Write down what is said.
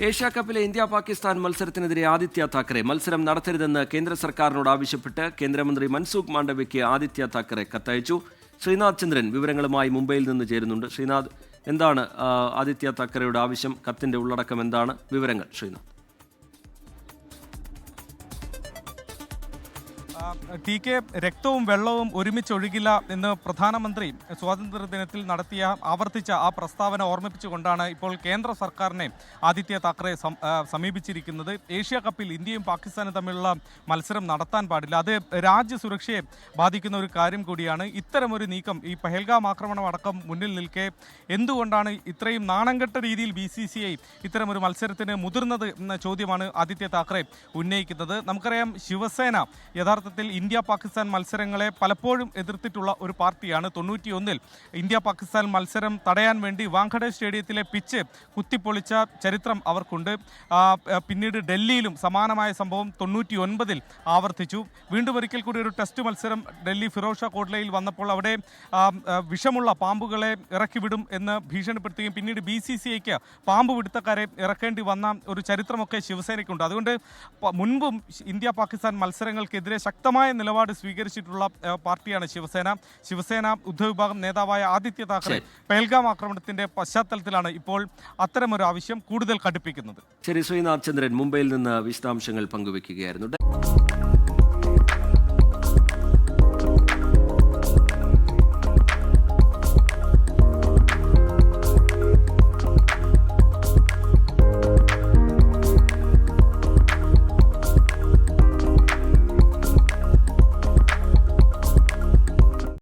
ഏഷ്യാകപ്പിലെ India Pakistan മത്സരത്തിനെതിരെ Aditya Thackeray മത്സരം നടത്തരുതെന്ന് കേന്ദ്ര സർക്കാരിനോട് ആവശ്യപ്പെട്ട് കേന്ദ്രമന്ത്രി മൻസുഖ് മാണ്ഡവ്യയ്ക്ക് ആദിത്യ താക്കറെ കത്തയച്ചു. ശ്രീനാഥ് ചന്ദ്രൻ വിവരങ്ങളുമായി മുംബൈയിൽ നിന്ന് ചേരുന്നുണ്ട്. ശ്രീനാഥ്, എന്താണ് ആദിത്യ താക്കറെയുടെ ആവശ്യം? കത്തിന്റെ ഉള്ളടക്കം എന്താണ്? വിവരങ്ങൾ ശ്രീനാഥ്. ടി കെ, രക്തവും വെള്ളവും ഒരുമിച്ചൊഴുകില്ല എന്ന് പ്രധാനമന്ത്രി സ്വാതന്ത്ര്യദിനത്തിൽ ആവർത്തിച്ച ആ പ്രസ്താവന ഓർമ്മിപ്പിച്ചുകൊണ്ടാണ് ഇപ്പോൾ കേന്ദ്ര സർക്കാരിനെ ആദിത്യ താക്കറെ സമീപിച്ചിരിക്കുന്നത്. ഏഷ്യ കപ്പിൽ ഇന്ത്യയും പാകിസ്ഥാനും തമ്മിലുള്ള മത്സരം നടത്താൻ പാടില്ല, അത് രാജ്യസുരക്ഷയെ ബാധിക്കുന്ന ഒരു കാര്യം കൂടിയാണ്. ഇത്തരമൊരു നീക്കം, ഈ പഹൽഗാം ആക്രമണം അടക്കം മുന്നിൽ നിൽക്കെ എന്തുകൊണ്ടാണ് ഇത്രയും നാണംകെട്ട രീതിയിൽ BCCI ഇത്തരമൊരു മത്സരത്തിന് മുതിർന്നത് എന്ന ചോദ്യമാണ് ആദിത്യ താക്കറെ ഉന്നയിക്കുന്നത്. നമുക്കറിയാം, ശിവസേന യഥാർത്ഥത്തിൽ ഇന്ത്യ പാകിസ്ഥാൻ മത്സരങ്ങളെ പലപ്പോഴും എതിർത്തിട്ടുള്ള ഒരു പാർട്ടിയാണ്. 91-ൽ ഇന്ത്യ പാകിസ്ഥാൻ മത്സരം തടയാൻ വേണ്ടി വാങ്കഡെ സ്റ്റേഡിയത്തിലെ പിച്ച് കുത്തിപ്പൊളിച്ച ചരിത്രം അവർക്കുണ്ട്. പിന്നീട് ഡൽഹിയിലും സമാനമായ സംഭവം 99-ൽ ആവർത്തിച്ചു. വീണ്ടും ഒരിക്കൽ കൂടി ഒരു ടെസ്റ്റ് മത്സരം ഡൽഹി ഫിറോസ് ഷാ കോട്ലയിൽ വന്നപ്പോൾ അവിടെ വിഷമുള്ള പാമ്പുകളെ ഇറക്കിവിടും എന്ന് ഭീഷണിപ്പെടുത്തുകയും പിന്നീട് BCCIക്ക് പാമ്പ് പിടുത്തക്കാരെ ഇറക്കേണ്ടി വന്ന ഒരു ചരിത്രമൊക്കെ ശിവസേനയ്ക്കുണ്ട്. അതുകൊണ്ട് മുൻപും ഇന്ത്യ പാകിസ്ഥാൻ മത്സരങ്ങൾക്കെതിരെ ശക്തമായ നിലപാട് സ്വീകരിച്ചിട്ടുള്ള പാർട്ടിയാണ് ശിവസേന ഉദ്ധവ് വിഭാഗം നേതാവായ ആദിത്യ താക്കറെ പഹൽഗാം ആക്രമണത്തിന്റെ പശ്ചാത്തലത്തിലാണ് ഇപ്പോൾ അത്തരമൊരു ആവശ്യം കൂടുതൽ കടുപ്പിക്കുന്നത്. ശരി, ശ്രീനാഥ് ചന്ദ്രൻ മുംബൈയിൽ നിന്ന് വിശദാംശങ്ങൾ പങ്കുവയ്ക്കുകയായിരുന്നു.